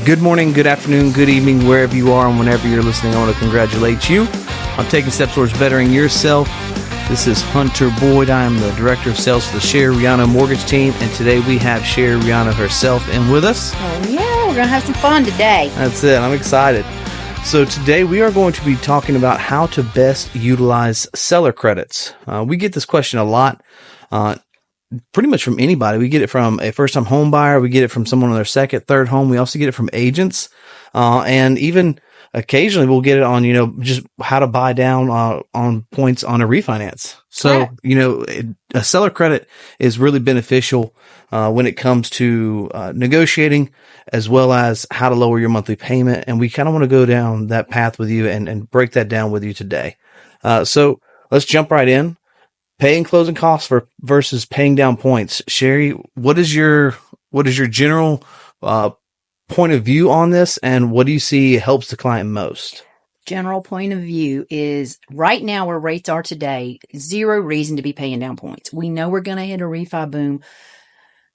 Good morning, good afternoon, good evening, wherever you are and whenever you're listening. I want to congratulate you on taking steps towards bettering yourself. This is Hunter Boyd. I am the Director of Sales for the Sherry Rihanna Mortgage Team, and today we have Sherry Rihanna herself in with us. Oh yeah, we're going to have some fun today. That's it. I'm excited. So today we are going to be talking about how to best utilize seller credits. We get this question a lot. Pretty much from anybody. We get it from a first-time home buyer. We get it from someone on their second, third home. We also get it from agents. And even occasionally we'll get it on, just how to buy down on points on a refinance. So, a seller credit is really beneficial when it comes to negotiating as well as how to lower your monthly payment. And we kind of want to go down that path with you and break that down with you today. So let's jump right in. Paying closing costs versus paying down points. Sherry, what is your general point of view on this, and what do you see helps the client most? General point of view is right now where rates are today, zero reason to be paying down points. We know we're going to hit a refi boom.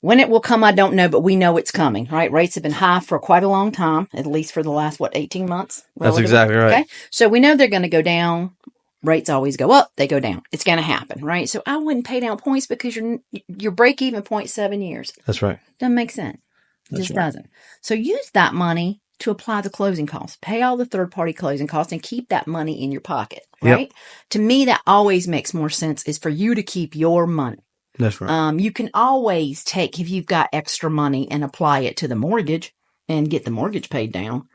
When it will come, I don't know, but we know it's coming, right? Rates have been high for quite a long time, at least for the last, 18 months? That's exactly right. Okay. So we know they're going to go down. Rates always go up, they go down. It's going to happen, right? So I wouldn't pay down points because your break even point 7 years. That's right. Doesn't make sense. Just doesn't. So use that money to apply the closing costs. Pay all the third-party closing costs and keep that money in your pocket, right? Yep. To me, that always makes more sense is for you to keep your money. That's right. You can always take, if you've got extra money, and apply it to the mortgage and get the mortgage paid down.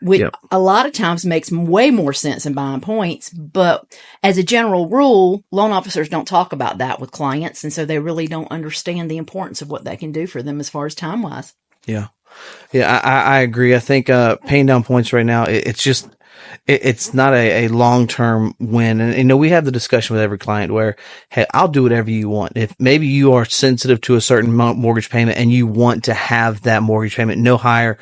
Which a lot of times makes way more sense than buying points. But as a general rule, loan officers don't talk about that with clients. And so they really don't understand the importance of what that can do for them as far as time-wise. Yeah. Yeah, I agree. I think paying down points right now, it's not a long-term win. And, we have the discussion with every client where, hey, I'll do whatever you want. If maybe you are sensitive to a certain mortgage payment and you want to have that mortgage payment no higher,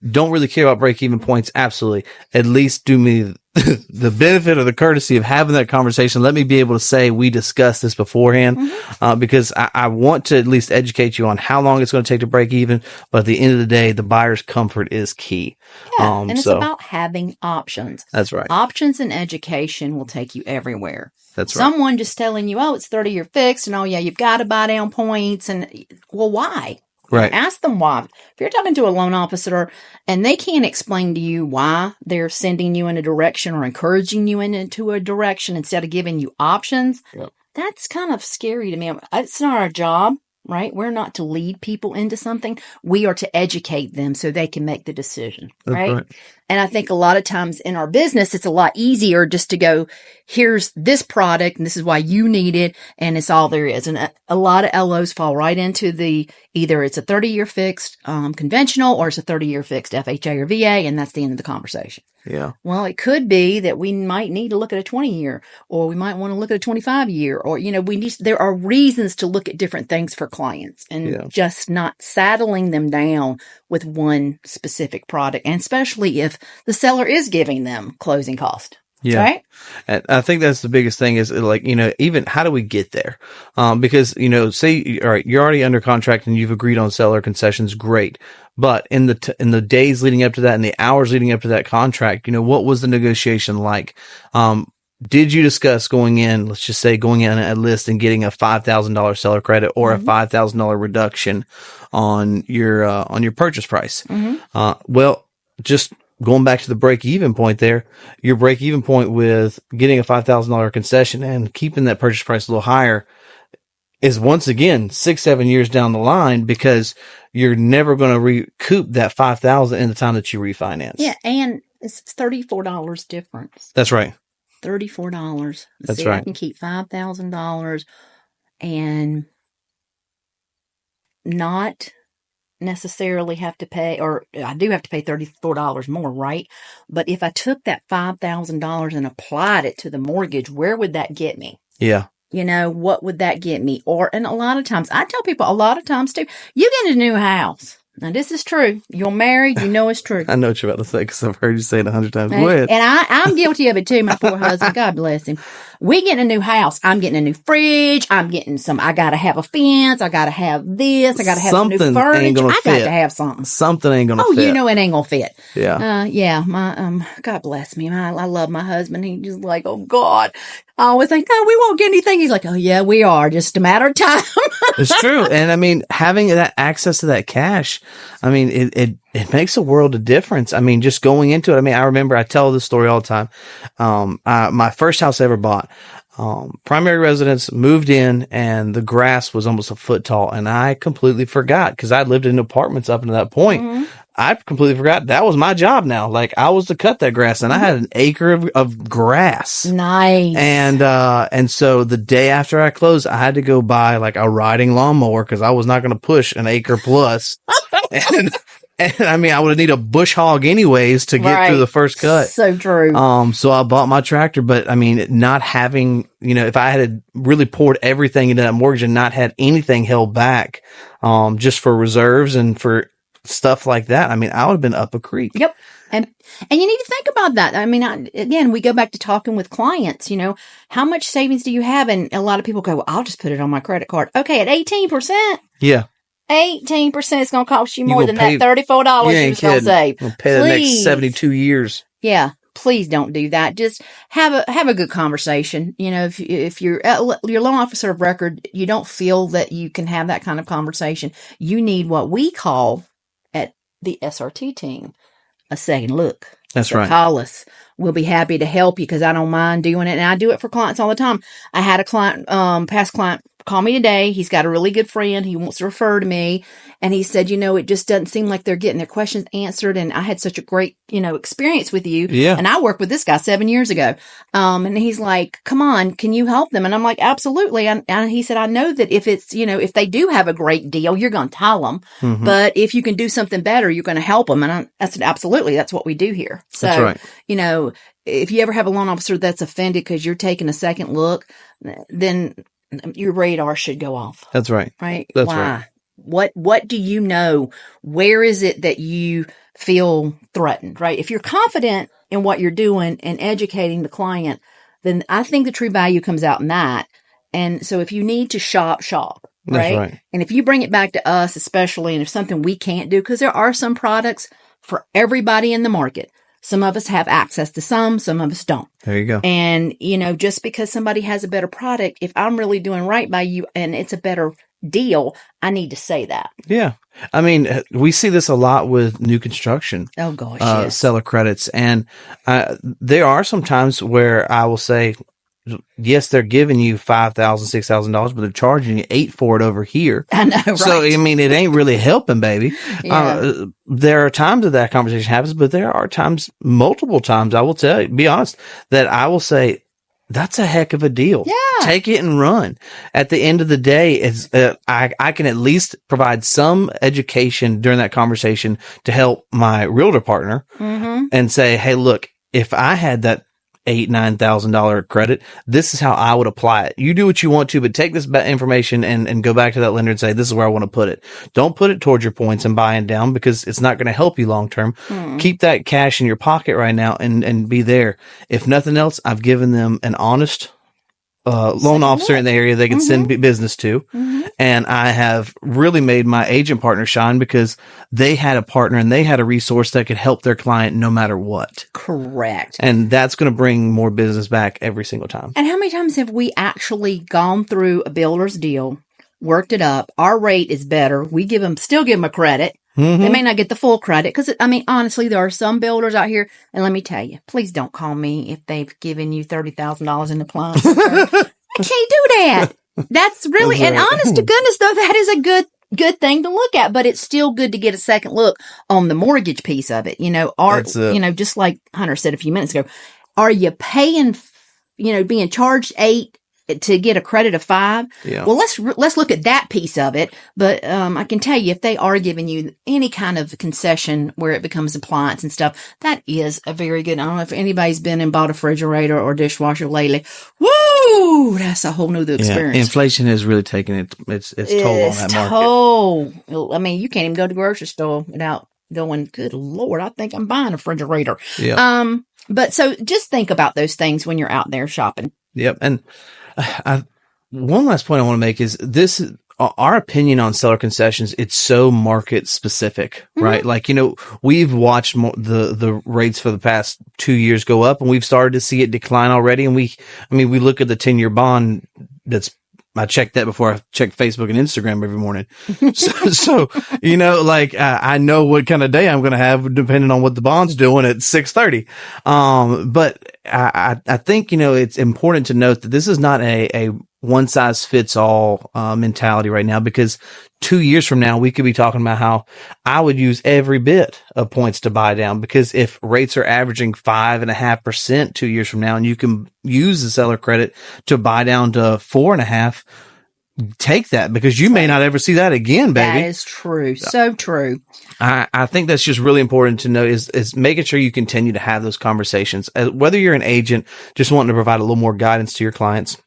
don't really care about break-even points, absolutely. At least do me the benefit or the courtesy of having that conversation. Let me be able to say we discussed this beforehand, because I want to at least educate you on how long it's going to take to break even. But at the end of the day, the buyer's comfort is key. Yeah, and it's about having options. That's right. Options in education will take you everywhere. That's right. Someone just telling you, oh, it's 30-year fixed, and oh yeah, you've got to buy down points, and well, why? Right. Ask them why. If you're talking to a loan officer and they can't explain to you why they're sending you in a direction or encouraging you into a direction instead of giving you options, that's kind of scary to me. It's not our job, right? We're not to lead people into something. We are to educate them so they can make the decision, right? And I think a lot of times in our business, it's a lot easier just to go, here's this product and this is why you need it. And it's all there is. And a lot of LOs fall right into either it's a 30-year fixed conventional or it's a 30-year fixed FHA or VA. And that's the end of the conversation. Yeah. Well, it could be that we might need to look at a 20-year or we might want to look at a 25-year or, there are reasons to look at different things for clients and just not saddling them down with one specific product. And especially if the seller is giving them closing cost. Yeah. Right? And I think that's the biggest thing is even how do we get there? Because, say, all right, you're already under contract and you've agreed on seller concessions. Great. But in the days leading up to that and the hours leading up to that contract, what was the negotiation like? Did you discuss going in a list and getting a $5,000 seller credit or a $5,000 reduction on your purchase price? Well, just going back to the break-even point there, your break-even point with getting a $5,000 concession and keeping that purchase price a little higher is once again 6-7 years down the line because you're never going to recoup that $5,000 in the time that you refinance. Yeah, and it's $34 difference. That's right. $34. That's right. I can keep $5,000 and not necessarily have to pay, or I do have to pay $34 more, right? But if I took that $5,000 and applied it to the mortgage, where would that get me? Yeah. What would that get me? And a lot of times, I tell people a lot of times too, you get a new house. Now, this is true. You're married, it's true. I know what you're about to say because I've heard you say it 100 times. Go ahead. And I'm guilty of it too, my poor husband. God bless him. we get a new house. I'm getting a new fridge. I got to have a fence. I got to have this. I got to have some new furniture. I got to have something. Something ain't gonna fit. Oh, you know it ain't gonna fit. Yeah. Yeah. My, God bless me. I love my husband. He just like, oh God. I always think, no, we won't get anything. He's like, oh yeah, we are. Just a matter of time. It's true. And I mean, having that access to that cash, I mean, it makes a world of difference. I mean, just going into it. I mean, I remember I tell this story all the time. My first house I ever bought, primary residence, moved in, and the grass was almost a foot tall. And I completely forgot because I'd lived in apartments up until that point. Mm-hmm. I completely forgot that was my job now. Like I was to cut that grass, and I had an acre of grass. Nice. And so the day after I closed, I had to go buy like a riding lawnmower because I was not going to push an acre plus. and I mean, I would need a bush hog anyways to get through the first cut. So true. So I bought my tractor, but I mean, not having, if I had really poured everything into that mortgage and not had anything held back, just for reserves and for stuff like that, I mean, I would have been up a creek. Yep. And you need to think about that. I mean, again, we go back to talking with clients, how much savings do you have? And a lot of people go, well, I'll just put it on my credit card. Okay. At 18%. Yeah. 18% is going to cost you more than that $34 you was going to save. You'll pay the next 72 years. Yeah. Please don't do that. Just have a good conversation. If you're your loan officer of record, you don't feel that you can have that kind of conversation. You need what we call at the SRT team a second look. That's right. Call us. We'll be happy to help you because I don't mind doing it. And I do it for clients all the time. I had a client, past client, call me today. He's got a really good friend. He wants to refer to me. And he said, it just doesn't seem like they're getting their questions answered. And I had such a great, experience with you. Yeah. And I worked with this guy 7 years ago. And he's like, come on, can you help them? And I'm like, absolutely. And he said, I know that if it's, if they do have a great deal, you're going to tell them. Mm-hmm. But if you can do something better, you're going to help them. And I said, absolutely. That's what we do here. So, that's right. If you ever have a loan officer that's offended because you're taking a second look, then your radar should go off. That's right. Right? That's Why? Right. What do you know? Where is it that you feel threatened, right? If you're confident in what you're doing and educating the client, then I think the true value comes out in that. And so if you need to shop, right? That's right. And if you bring it back to us, especially, and if something we can't do, because there are some products for everybody in the market. Some of us have access to some of us don't. There you go. And, just because somebody has a better product, if I'm really doing right by you and it's a better deal, I need to say that. Yeah. I mean, we see this a lot with new construction. Oh, gosh. Yes. Seller credits. And there are some times where I will say, yes, they're giving you $5,000, $6,000, but they're charging you $8,000 for it over here. I know, right? So, I mean, it ain't really helping, baby. Yeah. There are times that conversation happens, but there are times, multiple times, I will tell you, be honest, that I will say, that's a heck of a deal. Yeah. Take it and run. At the end of the day, it's, I can at least provide some education during that conversation to help my realtor partner and say, hey, look, if I had that $8,000-$9,000 credit, this is how I would apply it. You do what you want to, but take this information and go back to that lender and say, this is where I want to put it. Don't put it towards your points and buying down because it's not going to help you long term. Keep that cash in your pocket right now and be there. If nothing else, I've given them an honest loan officer in the area they can send business to. And I have really made my agent partner shine because they had a partner and they had a resource that could help their client no matter what. Correct. And that's going to bring more business back every single time. And how many times have we actually gone through a builder's deal, worked it up? Our rate is better. We still give them a credit. They may not get the full credit because, honestly, there are some builders out here. And let me tell you, please don't call me if they've given you $30,000 in appliance. I can't do that. That's really, and honest to goodness, though, that is a good thing to look at, but it's still good to get a second look on the mortgage piece of it. Just like Hunter said a few minutes ago, are you paying, being charged $8 to get a credit of $5? Yeah. Well, let's look at that piece of it. But I can tell you, if they are giving you any kind of concession where it becomes appliance and stuff, that is a very good. I don't know if anybody's been and bought a refrigerator or dishwasher lately. Woo! That's a whole new experience. Yeah, inflation has really taken its toll on that market. You can't even go to the grocery store without going, good Lord, I think I'm buying a refrigerator. Yeah. But so just think about those things when you're out there shopping. Yep. And one last point I want to make is this. Our opinion on seller concessions, it's so market specific, right? Like, we've watched the rates for the past 2 years go up, and we've started to see it decline already. And we look at the 10-year bond I check that before I check Facebook and Instagram every morning. So I know what kind of day I'm going to have depending on what the bond's doing at 6:30. But I think, it's important to note that this is not a one size fits all mentality right now, because 2 years from now, we could be talking about how I would use every bit of points to buy down, because if rates are averaging 5.5% 2 years from now, and you can use the seller credit to buy down to 4.5%, take that, because you may not ever see that again, baby. That is true. So true. I think that's just really important to know is making sure you continue to have those conversations, whether you're an agent just wanting to provide a little more guidance to your clients,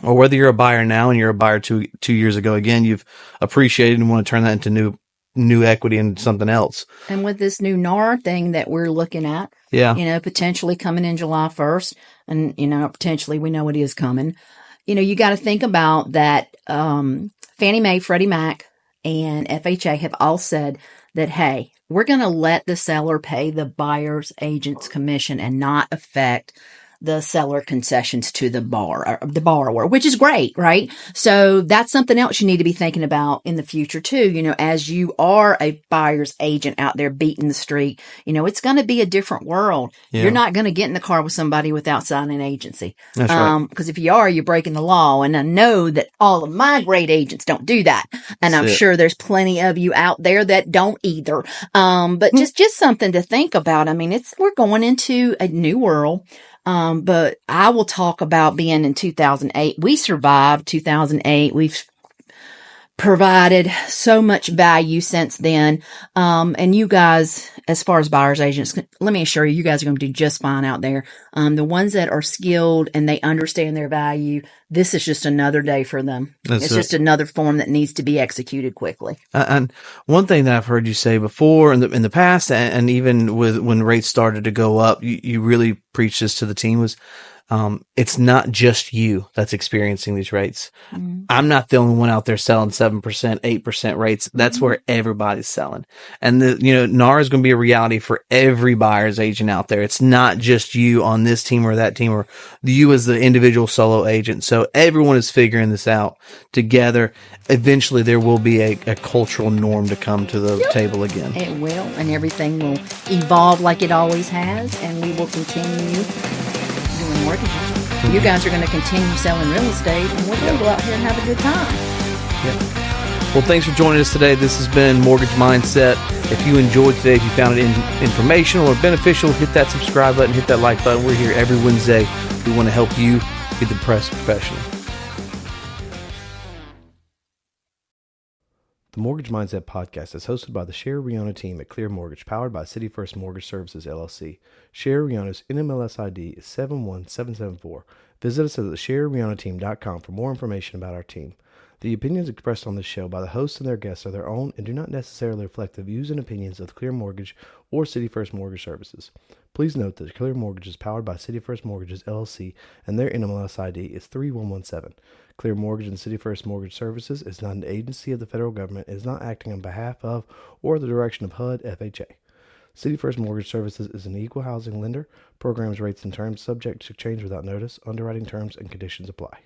or whether you're a buyer now and you're a buyer 2 years ago. Again, you've appreciated and want to turn that into new equity and something else. And with this new NAR thing that we're looking at, potentially coming in July 1st, and, potentially we know it is coming. You got to think about that. Fannie Mae, Freddie Mac, and FHA have all said that, hey, we're going to let the seller pay the buyer's agent's commission and not affect the seller concessions to the borrower, which is great, right? So that's something else you need to be thinking about in the future too. As you are a buyer's agent out there beating the street, it's going to be a different world. Yeah. You're not going to get in the car with somebody without signing an agency. That's right. Because if you are, you're breaking the law. And I know that all of my great agents don't do that. And I'm sure there's plenty of you out there that don't either. But just something to think about. I mean, we're going into a new world. But I will talk about being in 2008. We survived 2008. We've provided so much value since then. And you guys, as far as buyer's agents, let me assure you, you guys are going to do just fine out there. The ones that are skilled and they understand their value, this is just another day for them. It's just another form that needs to be executed quickly. And one thing that I've heard you say before in the past, and even with when rates started to go up, you really preached this to the team, was it's not just you that's experiencing these rates. Mm-hmm. I'm not the only one out there selling 7%, 8% rates. That's where everybody's selling. And NAR is going to be a reality for every buyer's agent out there. It's not just you on this team or that team, or you as the individual solo agent. So everyone is figuring this out together. Eventually there will be a cultural norm to come to the table again. It will, and everything will evolve like it always has, and we will continue doing mortgages. Mm-hmm. You guys are going to continue selling real estate, and we're going to go out here and have a good time. Yeah. Well, thanks for joining us today. This has been Mortgage Mindset. If you enjoyed today, if you found it informational or beneficial, hit that subscribe button, hit that like button. We're here every Wednesday. We want to help you be the best professional. The Mortgage Mindset podcast is hosted by the Sherry Rihanna team at Clear Mortgage, powered by City First Mortgage Services, LLC. Sherry Rihanna's NMLS ID is 71774. Visit us at thesherryrihannateam.com for more information about our team. The opinions expressed on this show by the hosts and their guests are their own and do not necessarily reflect the views and opinions of Clear Mortgage or City First Mortgage Services. Please note that Clear Mortgage is powered by City First Mortgages, LLC, and their NMLS ID is 3117. Clear Mortgage and City First Mortgage Services is not an agency of the federal government and is not acting on behalf of or the direction of HUD FHA. City First Mortgage Services is an equal housing lender. Programs, rates, and terms subject to change without notice. Underwriting terms and conditions apply.